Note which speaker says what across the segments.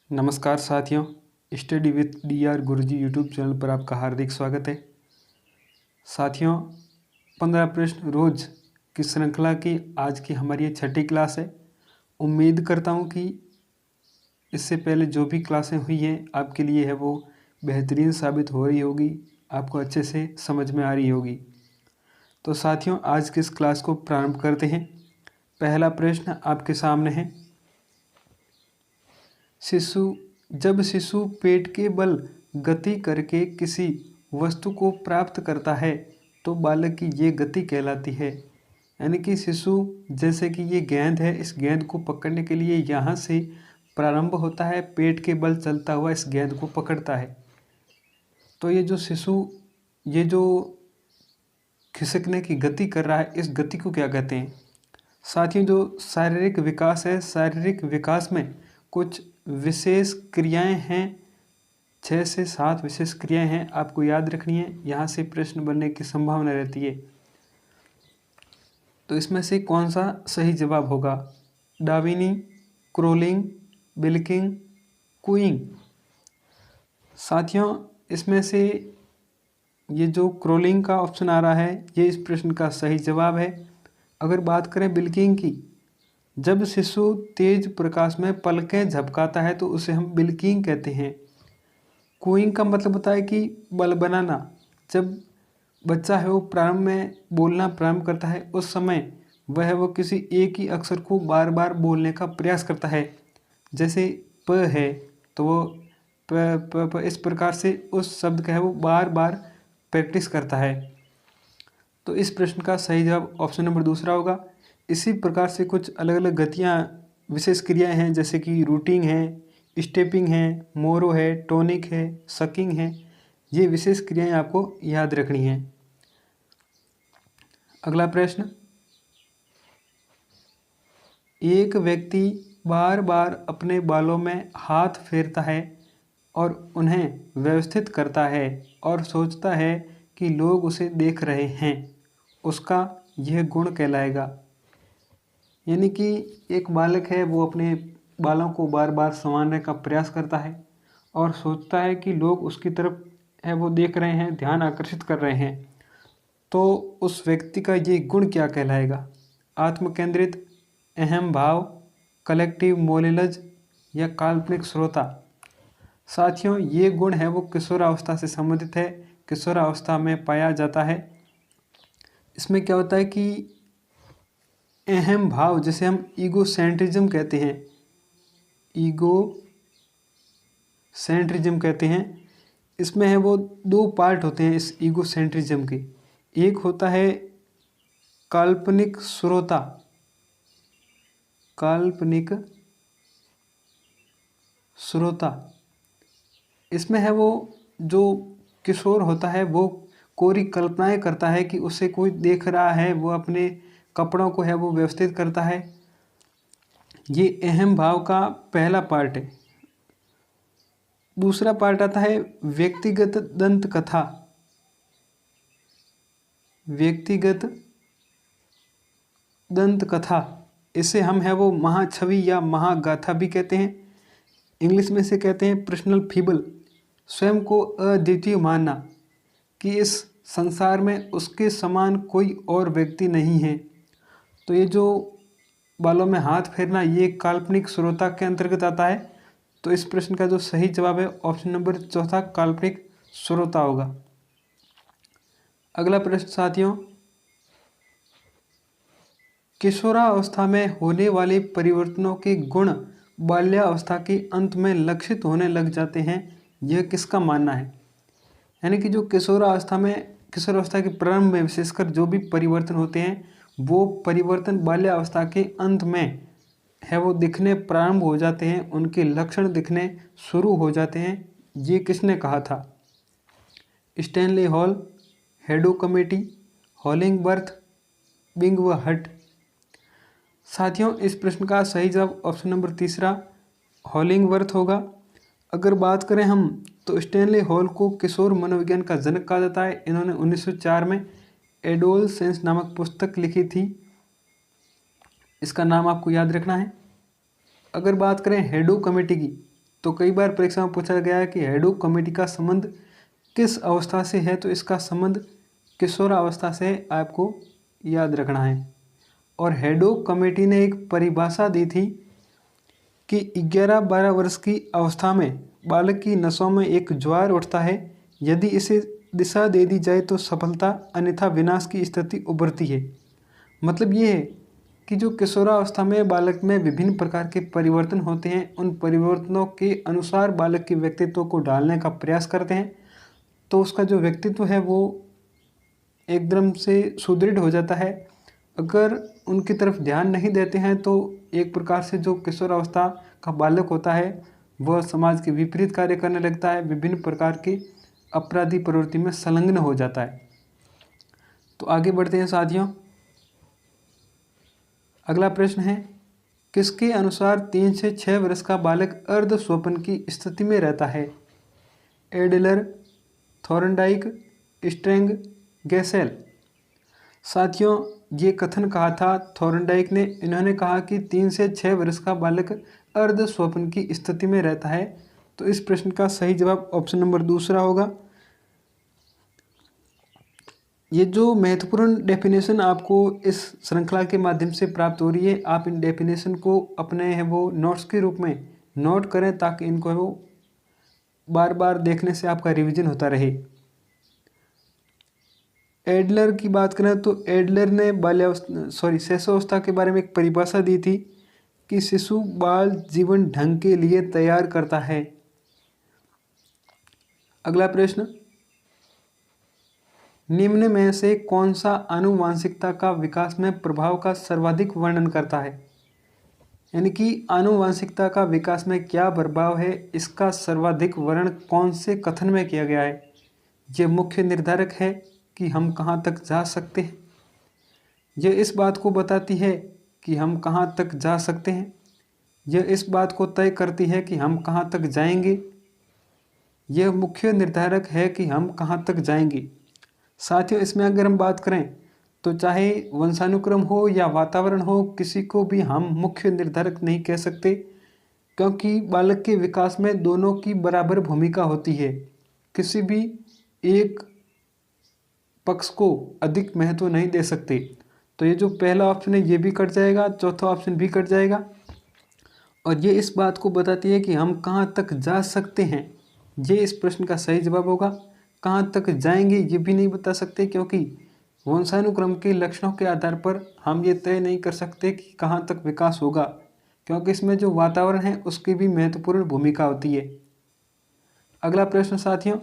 Speaker 1: नमस्कार साथियों, study with DR Guruji YouTube channel पर आपका हार्दिक स्वागत है। साथियों, 15 प्रश्न रोज की श्रृंखला की आज की हमारी ये छठी क्लास है। उम्मीद करता हूँ कि इससे पहले जो भी क्लासें हुई हैं आपके लिए है वो बेहतरीन साबित हो रही होगी, आपको अच्छे से समझ में आ रही होगी। तो साथियों, आज की इस क्लास को प्रारंभ करते हैं। पहला प्रश्न आपके सामने है। जब शिशु पेट के बल गति करके किसी वस्तु को प्राप्त करता है तो बालक की ये गति कहलाती है। यानी कि शिशु, जैसे कि ये गेंद है, इस गेंद को पकड़ने के लिए यहाँ से प्रारंभ होता है, पेट के बल चलता हुआ इस गेंद को पकड़ता है। तो ये जो शिशु, ये जो खिसकने की गति कर रहा है, इस गति को क्या कहते हैं? साथियों, जो शारीरिक विकास है, शारीरिक विकास में कुछ विशेष क्रियाएं हैं, 6 से 7 विशेष क्रियाएं हैं, आपको याद रखनी है, यहाँ से प्रश्न बनने की संभावना रहती है। तो इसमें से कौन सा सही जवाब होगा? डाविनी, क्रोलिंग, बिल्किंग, कूइंग। साथियों, इसमें से ये जो क्रोलिंग का ऑप्शन आ रहा है, ये इस प्रश्न का सही जवाब है। अगर बात करें बिल्किंग की, जब शिशु तेज प्रकाश में पलकें झपकाता है तो उसे हम बिल्किंग कहते हैं। कूइंग का मतलब होता है कि बल बनाना। जब बच्चा है वो प्रारंभ में बोलना प्रारंभ करता है, उस समय वो किसी एक ही अक्षर को बार बार बोलने का प्रयास करता है। जैसे प है तो वो प इस प्रकार से उस शब्द का है वो बार बार प्रैक्टिस करता है। तो इस प्रश्न का सही जवाब ऑप्शन नंबर दूसरा होगा। इसी प्रकार से कुछ अलग अलग गतियाँ, विशेष क्रियाएं हैं, जैसे कि रूटिंग है, स्टेपिंग है, मोरो है, टोनिक है, सकिंग है। ये विशेष क्रियाएं आपको याद रखनी है। अगला प्रश्न, एक व्यक्ति बार बार अपने बालों में हाथ फेरता है और उन्हें व्यवस्थित करता है और सोचता है कि लोग उसे देख रहे हैं, उसका यह गुण कहलाएगा। यानी कि एक बालक है वो अपने बालों को बार बार संवारने का प्रयास करता है और सोचता है कि लोग उसकी तरफ है वो देख रहे हैं, ध्यान आकर्षित कर रहे हैं। तो उस व्यक्ति का ये गुण क्या कहलाएगा? आत्मकेंद्रित, अहम भाव, कलेक्टिव मोलेलज या काल्पनिक श्रोता। साथियों, ये गुण है वो किशोरावस्था से संबंधित है, किशोरावस्था में पाया जाता है। इसमें क्या होता है कि अहम भाव, जैसे हम ईगोसेंट्रिज्म कहते हैं, ईगोसेंट्रिज्म कहते हैं, इसमें है वो 2 पार्ट होते हैं इस ईगोसेंट्रिज्म के। एक होता है काल्पनिक श्रोता, काल्पनिक श्रोता। इसमें है वो जो किशोर होता है वो कोरी कल्पनाएं करता है कि उसे कोई देख रहा है, वो अपने कपड़ों को है वो व्यवस्थित करता है। ये अहम भाव का पहला पार्ट है। दूसरा पार्ट आता है व्यक्तिगत दंत कथा, व्यक्तिगत दंत कथा। इसे हम है वो महाछवि या महागाथा भी कहते हैं। इंग्लिश में से कहते हैं पर्सनल फीबल। स्वयं को अद्वितीय मानना कि इस संसार में उसके समान कोई और व्यक्ति नहीं है। तो ये जो बालों में हाथ फेरना, ये काल्पनिक श्रोता के अंतर्गत आता है। तो इस प्रश्न का जो सही जवाब है ऑप्शन नंबर चौथा, काल्पनिक श्रोता होगा। अगला प्रश्न साथियों, किशोरावस्था में होने वाले परिवर्तनों के गुण बाल्यावस्था के अंत में लक्षित होने लग जाते हैं, यह किसका मानना है? यानी कि जो किशोरावस्था के प्रारंभ में विशेषकर जो भी परिवर्तन होते हैं, वो परिवर्तन बाल्यावस्था के अंत में है वो दिखने प्रारंभ हो जाते हैं, उनके लक्षण दिखने शुरू हो जाते हैं। ये किसने कहा था? स्टैनली हॉल, हेडो कमेटी, हॉलिंगबर्थ, बिंग व हट। साथियों, इस प्रश्न का सही जवाब ऑप्शन नंबर तीसरा, हॉलिंगबर्थ होगा। अगर बात करें हम तो स्टैनली हॉल को किशोर मनोविज्ञान का जनक कहा जाता है। इन्होंने 1904 में एडोलसेंस नामक पुस्तक लिखी थी। इसका नाम आपको याद रखना है। अगर बात करें हेडो कमेटी की, तो कई बार परीक्षा में पूछा गया है कि हैडॉक कमेटी का संबंध किस अवस्था से है, तो इसका संबंध किशोरावस्था से आपको याद रखना है। और हैडॉक कमेटी ने एक परिभाषा दी थी कि 11-12 वर्ष की अवस्था में बालक की नसों में एक ज्वार उठता है, यदि इसे दिशा दे दी जाए तो सफलता, अन्यथा विनाश की स्थिति उभरती है। मतलब ये है कि जो किशोरावस्था में बालक में विभिन्न प्रकार के परिवर्तन होते हैं, उन परिवर्तनों के अनुसार बालक के व्यक्तित्व को ढालने का प्रयास करते हैं, तो उसका जो व्यक्तित्व है वो एकदम से सुदृढ़ हो जाता है। अगर उनकी तरफ ध्यान नहीं देते हैं तो एक प्रकार से जो किशोरावस्था का बालक होता है वह समाज के विपरीत कार्य करने लगता है, विभिन्न प्रकार की अपराधी प्रवृत्ति में संलग्न हो जाता है। तो आगे बढ़ते हैं साथियों। अगला प्रश्न है, किसके अनुसार 3 से 6 वर्ष का बालक अर्ध स्वप्न की स्थिति में रहता है? Adler, Thorndike, string, गैसेल। साथियों, ये कथन कहा था थॉर्नडाइक ने। इन्होंने कहा कि 3 से 6 वर्ष का बालक अर्ध स्वप्न की स्थिति में रहता है। तो इस प्रश्न का सही जवाब ऑप्शन नंबर दूसरा होगा। ये जो महत्वपूर्ण डेफिनेशन आपको इस श्रृंखला के माध्यम से प्राप्त हो रही है, आप इन डेफिनेशन को अपने है वो नोट्स के रूप में नोट करें, ताकि इनको है वो बार बार देखने से आपका रिवीजन होता रहे। एडलर की बात करें तो एडलर ने शिशुअवस्था के बारे में एक परिभाषा दी थी कि शिशु बाल जीवन ढंग के लिए तैयार करता है। अगला प्रश्न, निम्न में से कौन सा आनुवांशिकता का विकास में प्रभाव का सर्वाधिक वर्णन करता है? यानी कि आनुवांशिकता का विकास में क्या प्रभाव है, इसका सर्वाधिक वर्णन कौन से कथन में किया गया है? यह मुख्य निर्धारक है कि हम कहाँ तक जा सकते हैं। यह इस बात को बताती है कि हम कहाँ तक जा सकते हैं। यह इस बात को तय करती है कि हम कहाँ तक जाएंगे। यह मुख्य निर्धारक है कि हम कहाँ तक जाएंगे। साथियों, इसमें अगर हम बात करें तो चाहे वंशानुक्रम हो या वातावरण हो, किसी को भी हम मुख्य निर्धारक नहीं कह सकते, क्योंकि बालक के विकास में दोनों की बराबर भूमिका होती है। किसी भी एक पक्ष को अधिक महत्व नहीं दे सकते। तो ये जो पहला ऑप्शन है ये भी कट जाएगा, चौथा ऑप्शन भी कट जाएगा। और ये इस बात को बताती है कि हम कहाँ तक जा सकते हैं, ये इस प्रश्न का सही जवाब होगा। कहाँ तक जाएंगे ये भी नहीं बता सकते, क्योंकि वंशानुक्रम के लक्षणों के आधार पर हम ये तय नहीं कर सकते कि कहाँ तक विकास होगा, क्योंकि इसमें जो वातावरण है उसकी भी महत्वपूर्ण भूमिका होती है। अगला प्रश्न साथियों,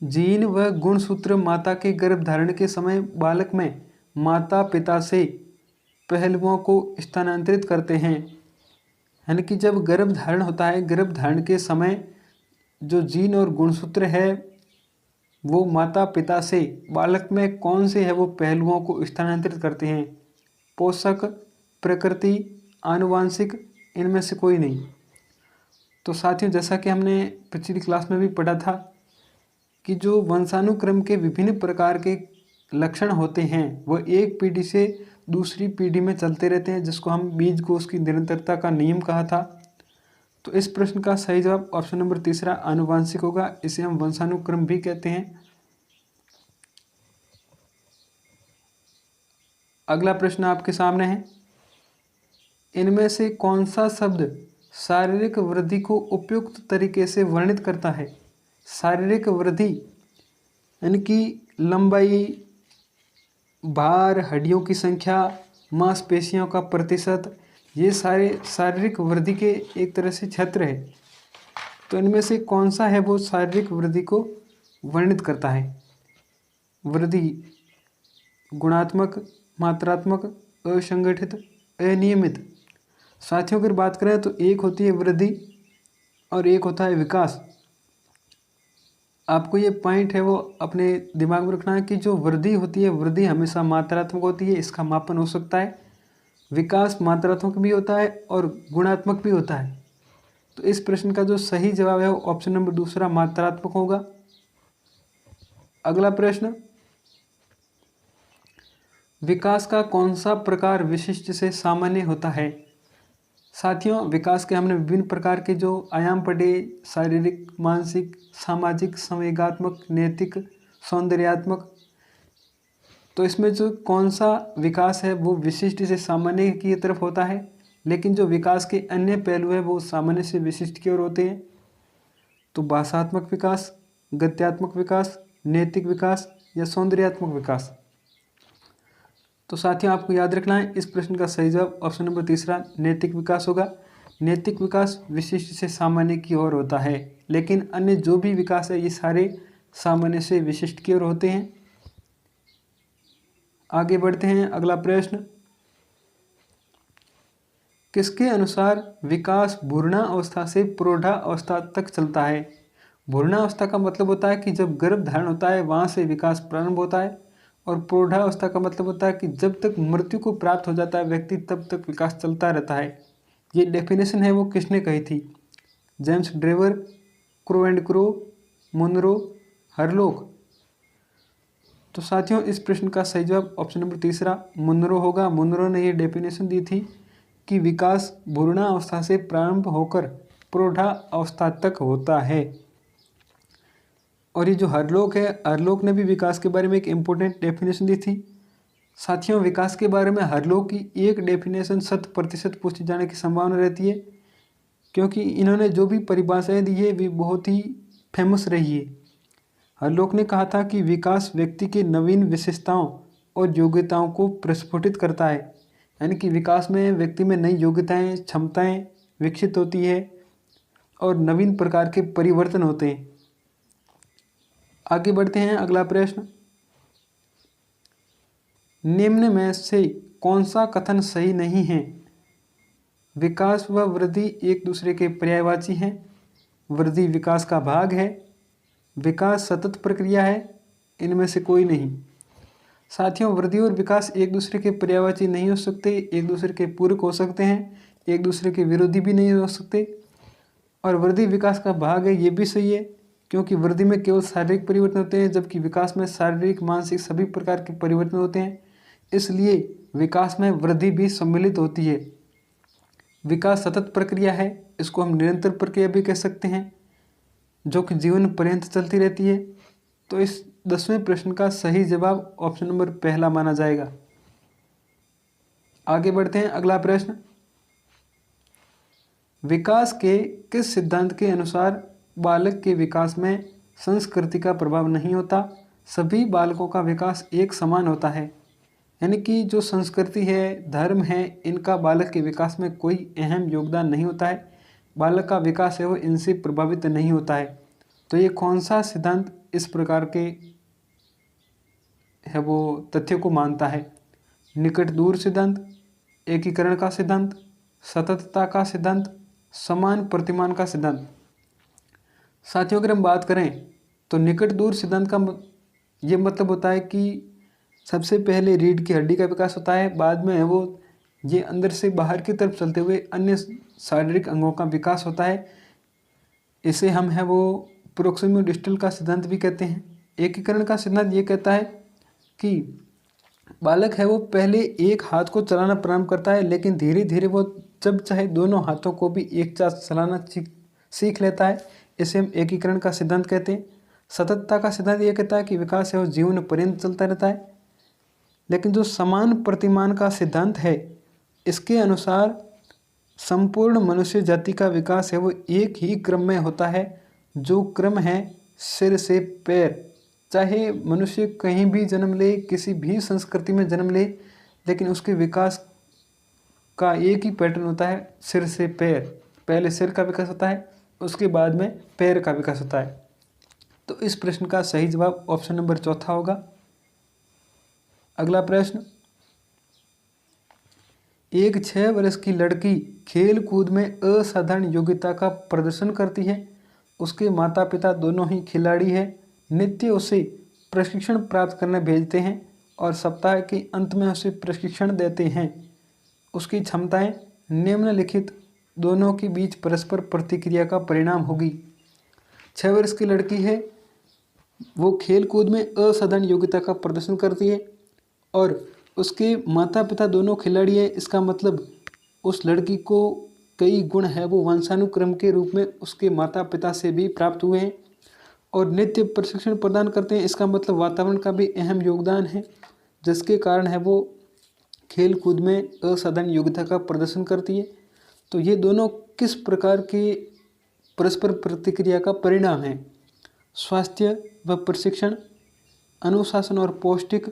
Speaker 1: जीन व गुणसूत्र माता के गर्भधारण के समय बालक में माता पिता से पहलुओं को स्थानांतरित करते हैं। यानी कि जब गर्भधारण होता है, गर्भधारण के समय जो जीन और गुणसूत्र है वो माता पिता से बालक में कौन से है वो पहलुओं को स्थानांतरित करते हैं? पोषक, प्रकृति, आनुवांशिक, इनमें से कोई नहीं। तो साथियों, जैसा कि हमने पिछली क्लास में भी पढ़ा था कि जो वंशानुक्रम के विभिन्न प्रकार के लक्षण होते हैं वह एक पीढ़ी से दूसरी पीढ़ी में चलते रहते हैं, जिसको हम बीजकोष की निरंतरता का नियम कहा था। तो इस प्रश्न का सही जवाब ऑप्शन नंबर तीसरा आनुवांशिक होगा। इसे हम वंशानुक्रम भी कहते हैं। अगला प्रश्न आपके सामने है, इनमें से कौन सा शब्द शारीरिक वृद्धि को उपयुक्त तरीके से वर्णित करता है? शारीरिक वृद्धि यानी कि लंबाई, भार, हड्डियों की संख्या, मांसपेशियों का प्रतिशत, ये सारे शारीरिक वृद्धि के एक तरह से क्षेत्र है। तो इनमें से कौन सा है वो शारीरिक वृद्धि को वर्णित करता है? वृद्धि गुणात्मक, मात्रात्मक, असंगठित, अनियमित। साथियों, अगर बात करें तो एक होती है वृद्धि और एक होता है विकास। आपको ये पॉइंट है वो अपने दिमाग में रखना है कि जो वृद्धि होती है, वृद्धि हमेशा मात्रात्मक होती है, इसका मापन हो सकता है। विकास मात्रात्मक भी होता है और गुणात्मक भी होता है। तो इस प्रश्न का जो सही जवाब है वो ऑप्शन नंबर दूसरा मात्रात्मक होगा। अगला प्रश्न, विकास का कौन सा प्रकार विशिष्ट से सामान्य होता है? साथियों, विकास के हमने विभिन्न प्रकार के जो आयाम पढ़े, शारीरिक, मानसिक, सामाजिक, संवेगात्मक, नैतिक, सौंदर्यात्मक। तो इसमें जो कौन सा विकास है वो विशिष्ट से सामान्य की तरफ होता है, लेकिन जो विकास के अन्य पहलू है वो सामान्य से विशिष्ट की ओर होते हैं। तो भाषात्मक विकास, गत्यात्मक विकास, नैतिक विकास या सौंदर्यात्मक विकास। तो साथियों, आपको याद रखना है इस प्रश्न का सही जवाब ऑप्शन नंबर तीसरा नैतिक विकास होगा। नैतिक विकास विशिष्ट से सामान्य की ओर होता है, लेकिन अन्य जो भी विकास है ये सारे सामान्य से विशिष्ट की ओर होते हैं। आगे बढ़ते हैं, अगला प्रश्न, किसके अनुसार विकास भ्रूणावस्था से प्रौढ़ावस्था तक चलता है? भ्रूणावस्था का मतलब होता है कि जब गर्भ धारण होता है वहाँ से विकास प्रारंभ होता है, और प्रौढ़ावस्था का मतलब होता है कि जब तक मृत्यु को प्राप्त हो जाता है व्यक्ति तब तक विकास चलता रहता है। ये डेफिनेशन है वो किसने कही थी? James Drever, Crow and Crow, Munro, Hurlock. तो साथियों, इस प्रश्न का सही जवाब ऑप्शन नंबर तीसरा मुनरो होगा। मुनरो ने ये डेफिनेशन दी थी कि विकास भ्रूणावस्था से प्रारंभ होकर प्रौढ़ावस्था तक होता है। और ये जो हरलोक है, हरलोक ने भी विकास के बारे में एक इम्पोर्टेंट डेफिनेशन दी थी। साथियों, विकास के बारे में हरलोक की एक डेफिनेशन 100% पूछे जाने की संभावना रहती है, क्योंकि इन्होंने जो भी परिभाषाएं दी है वे बहुत ही फेमस रही है। हरलोक ने कहा था कि विकास व्यक्ति के नवीन विशेषताओं और योग्यताओं को प्रस्फुटित करता है, यानी कि विकास में व्यक्ति में नई योग्यताएं, क्षमताएं विकसित होती है और नवीन प्रकार के परिवर्तन होते हैं। आगे बढ़ते हैं, अगला प्रश्न, निम्न में से कौन सा कथन सही नहीं है? विकास व वृद्धि एक दूसरे के पर्यायवाची हैं, वृद्धि विकास का भाग है, विकास सतत प्रक्रिया है, इनमें से कोई नहीं। साथियों, वृद्धि और विकास एक दूसरे के पर्यायवाची नहीं हो सकते, एक दूसरे के पूरक हो सकते हैं, एक दूसरे के विरोधी भी नहीं हो सकते। और वृद्धि विकास का भाग है ये भी सही है, क्योंकि वृद्धि में केवल शारीरिक परिवर्तन होते हैं, जबकि विकास में शारीरिक, मानसिक सभी प्रकार के परिवर्तन होते हैं, इसलिए विकास में वृद्धि भी सम्मिलित होती है। विकास सतत प्रक्रिया है, इसको हम निरंतर प्रक्रिया भी कह सकते हैं, जो कि जीवन पर्यंत चलती रहती है। तो इस 10वें प्रश्न का सही जवाब ऑप्शन नंबर पहला माना जाएगा। आगे बढ़ते हैं, अगला प्रश्न, विकास के किस सिद्धांत के अनुसार बालक के विकास में संस्कृति का प्रभाव नहीं होता? सभी बालकों का विकास एक समान होता है, यानी कि जो संस्कृति है, धर्म है, इनका बालक के विकास में कोई अहम योगदान नहीं होता है। बालक का विकास है वो इनसे प्रभावित नहीं होता है। तो ये कौन सा सिद्धांत इस प्रकार के है वो तथ्य को मानता है? निकट दूर सिद्धांत, एकीकरण का सिद्धांत, सततता का सिद्धांत, समान प्रतिमान का सिद्धांत। साथियों, अगर हम बात करें तो निकट दूर सिद्धांत का ये मतलब होता है कि सबसे पहले रीढ़ की हड्डी का विकास होता है, बाद में है वो ये अंदर से बाहर की तरफ चलते हुए अन्य शारीरिक अंगों का विकास होता है। इसे हम है वो प्रोक्सिमो डिस्टल का सिद्धांत भी कहते हैं। एकीकरण का सिद्धांत ये कहता है कि बालक है वो पहले एक हाथ को चलाना प्रारंभ करता है, लेकिन धीरे धीरे वो जब चाहे दोनों हाथों को भी एक साथ चलाना सीख लेता है। इसे हम एकीकरण का सिद्धांत कहते हैं। सततता का सिद्धांत ये कहता है कि विकास है वो जीवन पर्यंत चलता रहता है। लेकिन जो समान प्रतिमान का सिद्धांत है, इसके अनुसार संपूर्ण मनुष्य जाति का विकास है वो एक ही क्रम में होता है, जो क्रम है सिर से पैर। चाहे मनुष्य कहीं भी जन्म ले, किसी भी संस्कृति में जन्म ले, लेकिन उसके विकास का एक ही पैटर्न होता है, सिर से पैर। पहले सिर का विकास होता है, उसके बाद में पैर का विकास होता है। तो इस प्रश्न का सही जवाब ऑप्शन नंबर चौथा होगा। अगला प्रश्न, एक 6 वर्ष की लड़की खेल कूद में असाधारण योग्यता का प्रदर्शन करती है। उसके माता पिता दोनों ही खिलाड़ी हैं। नित्य उसे प्रशिक्षण प्राप्त करने भेजते हैं और सप्ताह के अंत में उसे प्रशिक्षण देते हैं। उसकी क्षमताएं निम्नलिखित दोनों के बीच परस्पर प्रतिक्रिया का परिणाम होगी। 6 वर्ष की लड़की है, वो खेल कूद में असाधारण योग्यता का प्रदर्शन करती है और उसके माता पिता दोनों खिलाड़ी हैं। इसका मतलब उस लड़की को कई गुण है वो वंशानुक्रम के रूप में उसके माता पिता से भी प्राप्त हुए हैं। और नित्य प्रशिक्षण प्रदान करते हैं, इसका मतलब वातावरण का भी अहम योगदान है, जिसके कारण है वो खेल कूद में असाधारण योग्यता का प्रदर्शन करती है। तो ये दोनों किस प्रकार के परस्पर प्रतिक्रिया का परिणाम है? स्वास्थ्य व प्रशिक्षण, अनुशासन और पौष्टिक,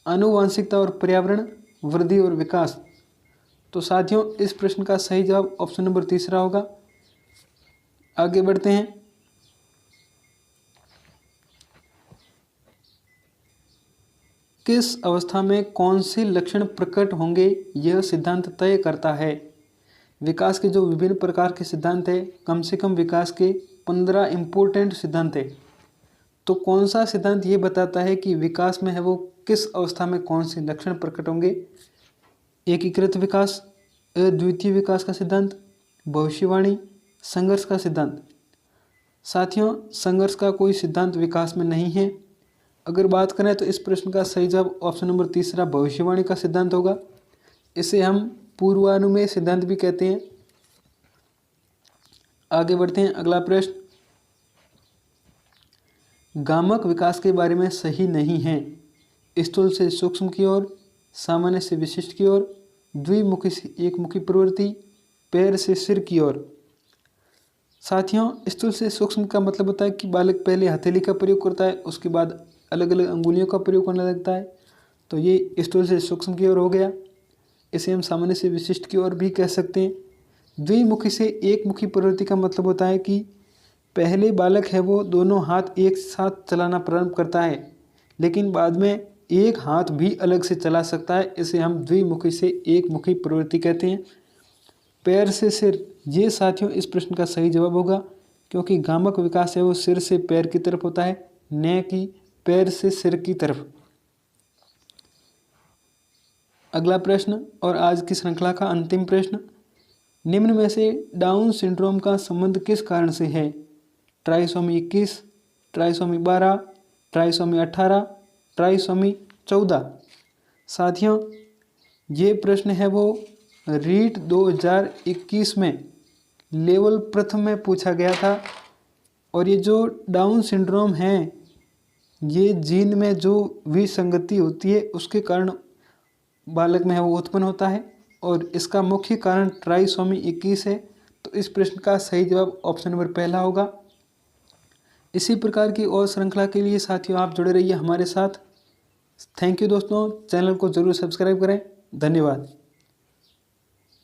Speaker 1: आनुवांशिकता और पर्यावरण, वृद्धि और विकास। तो साथियों इस प्रश्न का सही जवाब ऑप्शन नंबर तीसरा होगा। आगे बढ़ते हैं। किस अवस्था में कौन से लक्षण प्रकट होंगे यह सिद्धांत तय करता है। विकास के जो विभिन्न प्रकार के सिद्धांत है, कम से कम विकास के 15 इम्पोर्टेंट सिद्धांत है। तो कौन सा सिद्धांत ये बताता है कि विकास में है वो किस अवस्था में कौन से लक्षण प्रकट होंगे? एकीकृत विकास, अद्वितीय विकास का सिद्धांत, भविष्यवाणी, संघर्ष का सिद्धांत। साथियों संघर्ष का कोई सिद्धांत विकास में नहीं है। अगर बात करें तो इस प्रश्न का सही जवाब ऑप्शन नंबर तीसरा भविष्यवाणी का सिद्धांत होगा। इसे हम पूर्वानुमेय सिद्धांत भी कहते हैं। आगे बढ़ते हैं। अगला प्रश्न, गामक विकास के बारे में सही नहीं है। स्थूल से सूक्ष्म की ओर, सामान्य से विशिष्ट की ओर, द्विमुखी से एकमुखी प्रवृत्ति, पैर से सिर की ओर। साथियों स्थूल से सूक्ष्म का मतलब होता है कि बालक पहले हथेली का प्रयोग करता है, उसके बाद अलग अलग अंगुलियों का प्रयोग करने लगता है। तो ये स्थूल से सूक्ष्म की ओर हो गया। इसे हम सामान्य से विशिष्ट की ओर भी कह सकते हैं। द्विमुखी से एकमुखी प्रवृत्ति का मतलब होता है कि पहले बालक है वो दोनों हाथ एक साथ चलाना प्रारंभ करता है, लेकिन बाद में एक हाथ भी अलग से चला सकता है। इसे हम द्विमुखी से एकमुखी प्रवृत्ति कहते हैं। पैर से सिर, ये साथियों इस प्रश्न का सही जवाब होगा, क्योंकि गामक विकास है वो सिर से पैर की तरफ होता है, न कि पैर से सिर की तरफ। अगला प्रश्न और आज की श्रृंखला का अंतिम प्रश्न, निम्न में से डाउन सिंड्रोम का संबंध किस कारण से है? Trisomy 21, trisomy 12, trisomy 18, trisomy 14। साथियों ये प्रश्न है वो रीट 2021 में लेवल प्रथम में पूछा गया था। और ये जो डाउन सिंड्रोम है ये जीन में जो विसंगति होती है उसके कारण बालक में है वो उत्पन्न होता है, और इसका मुख्य कारण ट्राइसोमी 21 है। तो इस प्रश्न का सही जवाब ऑप्शन नंबर पहला होगा। इसी प्रकार की और श्रृंखला के लिए साथियों आप जुड़े रहिए हमारे साथ। थैंक यू दोस्तों, चैनल को जरूर सब्सक्राइब करें। धन्यवाद।